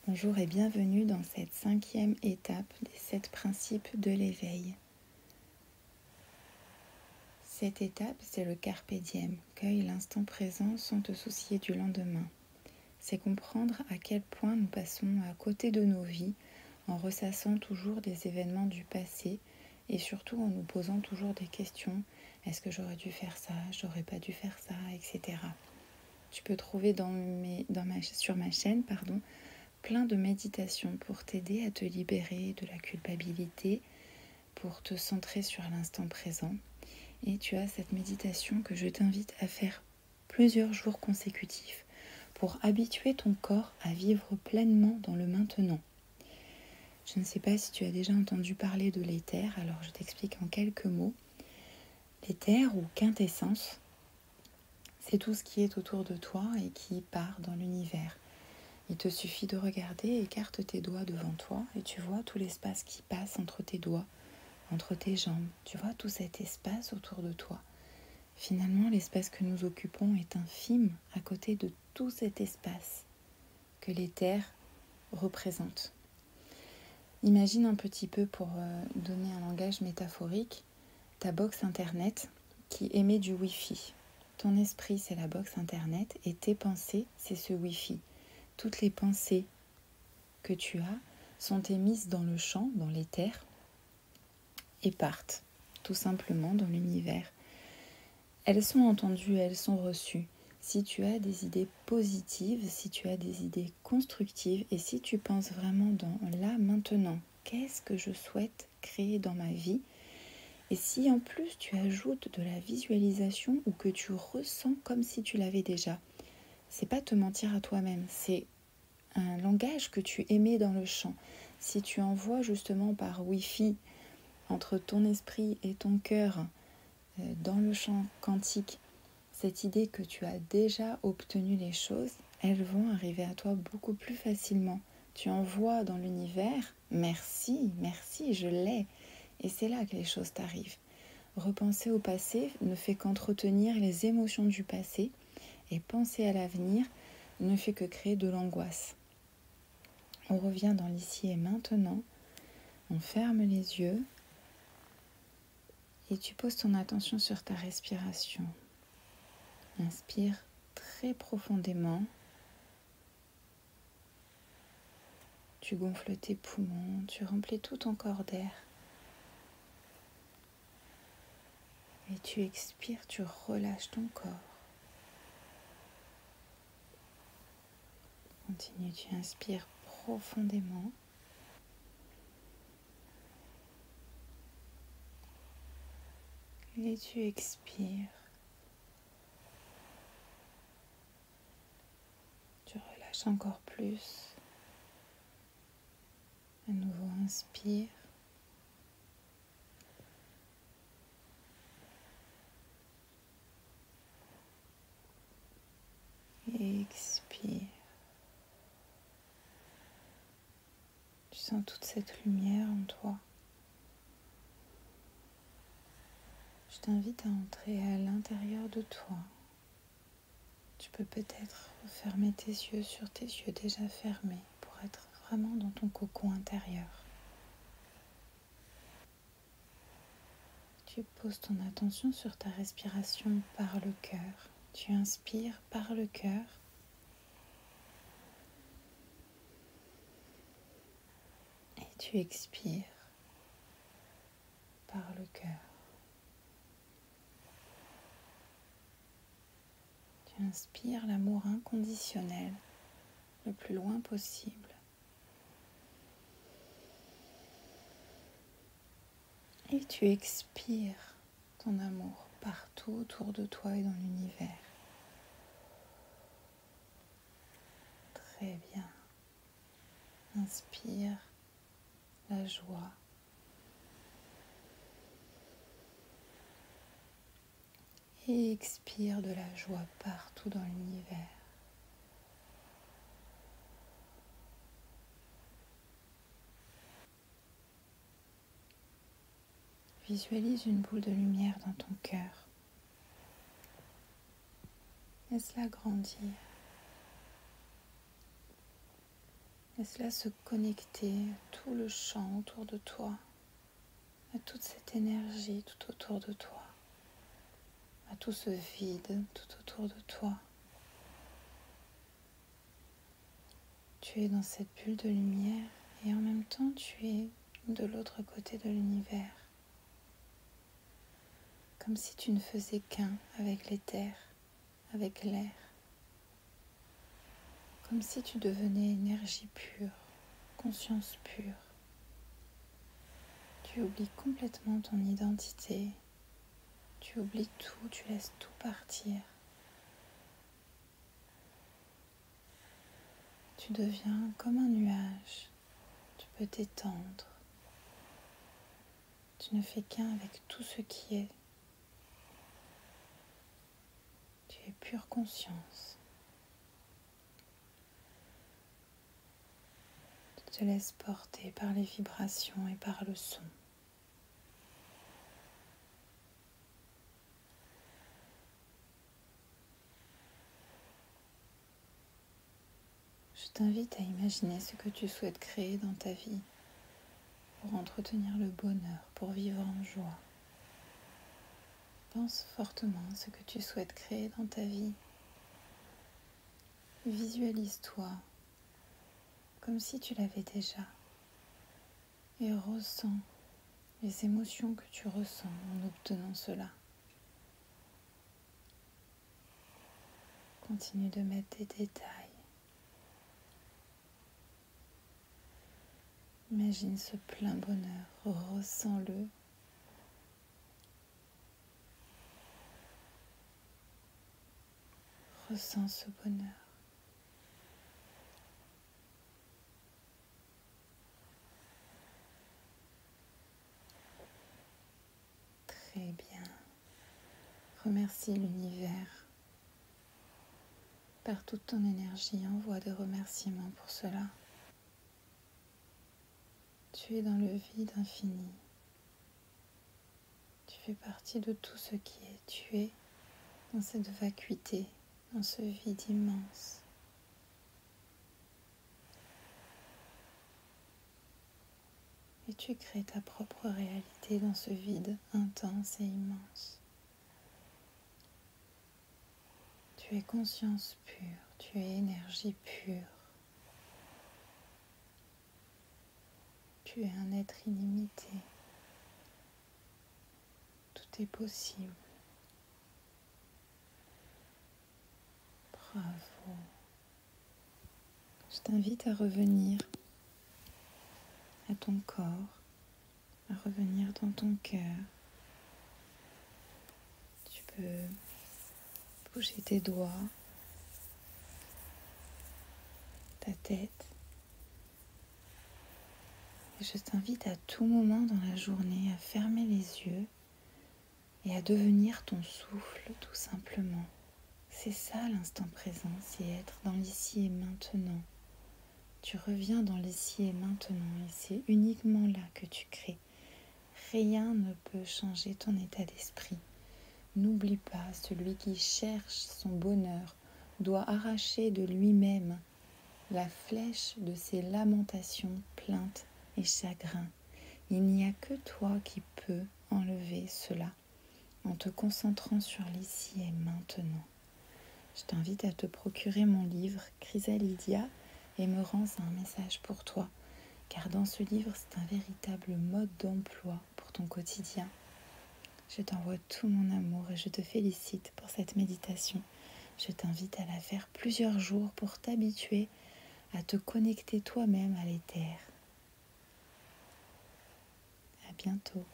Bonjour et bienvenue dans cette 5e étape des 7 principes de l'éveil. Cette étape, c'est le carpe diem, cueille l'instant présent sans te soucier du lendemain. C'est comprendre à quel point nous passons à côté de nos vies en ressassant toujours des événements du passé et surtout en nous posant toujours des questions. Est-ce que j'aurais dû faire ça, j'aurais pas dû faire ça, etc. Tu peux trouver sur ma chaîne, plein de méditations pour t'aider à te libérer de la culpabilité, pour te centrer sur l'instant présent. Et tu as cette méditation que je t'invite à faire plusieurs jours consécutifs pour habituer ton corps à vivre pleinement dans le maintenant. Je ne sais pas si tu as déjà entendu parler de l'éther, alors je t'explique en quelques mots. L'éther ou quintessence, c'est tout ce qui est autour de toi et qui part dans l'univers. Il te suffit de regarder, écarte tes doigts devant toi et tu vois tout l'espace qui passe entre tes doigts, entre tes jambes. Tu vois tout cet espace autour de toi. Finalement, l'espace que nous occupons est infime à côté de tout cet espace que l'éther représente. Imagine un petit peu, pour donner un langage métaphorique, ta box internet qui émet du Wi-Fi. Ton esprit, c'est la box internet et tes pensées, c'est ce Wi-Fi. Toutes les pensées que tu as sont émises dans le champ, dans l'éther, et partent tout simplement dans l'univers. Elles sont entendues, elles sont reçues. Si tu as des idées positives, si tu as des idées constructives, et si tu penses vraiment dans là, maintenant, qu'est-ce que je souhaite créer dans ma vie? Et si en plus tu ajoutes de la visualisation ou que tu ressens comme si tu l'avais déjà, c'est pas te mentir à toi-même, c'est un langage que tu émets dans le champ. Si tu envoies justement par Wi-Fi entre ton esprit et ton cœur dans le champ quantique cette idée que tu as déjà obtenu les choses, elles vont arriver à toi beaucoup plus facilement. Tu envoies dans l'univers, merci, je l'ai. Et c'est là que les choses t'arrivent. Repenser au passé ne fait qu'entretenir les émotions du passé et penser à l'avenir ne fait que créer de l'angoisse. On revient dans l'ici et maintenant, on ferme les yeux et tu poses ton attention sur ta respiration. Inspire très profondément. Tu gonfles tes poumons, tu remplis tout ton corps d'air. Et tu expires, tu relâches ton corps. Continue, tu inspires profondément. Et tu expires. Tu relâches encore plus. À nouveau, inspire. Et expire. Tu sens toute cette lumière en toi. Je t'invite à entrer à l'intérieur de toi. Tu peux peut-être fermer tes yeux sur tes yeux déjà fermés pour être vraiment dans ton cocon intérieur. Tu poses ton attention sur ta respiration par le cœur. Tu inspires par le cœur. Et tu expires par le cœur. Tu inspires l'amour inconditionnel le plus loin possible. Et tu expires ton amour partout autour de toi et dans l'univers. Très bien. Inspire la joie. Et expire de la joie partout dans l'univers. Visualise une boule de lumière dans ton cœur. Laisse-la grandir. Laisse-la se connecter à tout le champ autour de toi, à toute cette énergie tout autour de toi, à tout ce vide tout autour de toi. Tu es dans cette bulle de lumière et en même temps tu es de l'autre côté de l'univers. Comme si tu ne faisais qu'un avec l'éther, avec l'air. Comme si tu devenais énergie pure, conscience pure. Tu oublies complètement ton identité. Tu oublies tout, tu laisses tout partir. Tu deviens comme un nuage. Tu peux t'étendre. Tu ne fais qu'un avec tout ce qui est. Tu es pure conscience. Tu te laisses porter par les vibrations et par le son. Je t'invite à imaginer ce que tu souhaites créer dans ta vie pour entretenir le bonheur, pour vivre en joie. Pense fortement à ce que tu souhaites créer dans ta vie. Visualise-toi comme si tu l'avais déjà et ressens les émotions que tu ressens en obtenant cela. Continue de mettre des détails. Imagine ce plein bonheur, ressens-le. Ressens ce bonheur. Très bien. Remercie l'univers. Par toute ton énergie, envoie des remerciements pour cela. Tu es dans le vide infini. Tu fais partie de tout ce qui est. Tu es dans cette vacuité, dans ce vide immense. Et tu crées ta propre réalité dans ce vide intense et immense. Tu es conscience pure, tu es énergie pure. Tu es un être illimité. Tout est possible. Bravo. Je t'invite à revenir à ton corps, à revenir dans ton cœur. Tu peux bouger tes doigts, ta tête. Et je t'invite à tout moment dans la journée à fermer les yeux et à devenir ton souffle tout simplement. C'est ça l'instant présent, c'est être dans l'ici et maintenant. Tu reviens dans l'ici et maintenant et c'est uniquement là que tu crées. Rien ne peut changer ton état d'esprit. N'oublie pas, celui qui cherche son bonheur doit arracher de lui-même la flèche de ses lamentations, plaintes et chagrins. Il n'y a que toi qui peux enlever cela en te concentrant sur l'ici et maintenant. Je t'invite à te procurer mon livre Chrysalidea et me rends un message pour toi, car dans ce livre, c'est un véritable mode d'emploi pour ton quotidien. Je t'envoie tout mon amour et je te félicite pour cette méditation. Je t'invite à la faire plusieurs jours pour t'habituer à te connecter toi-même à l'éther. À bientôt.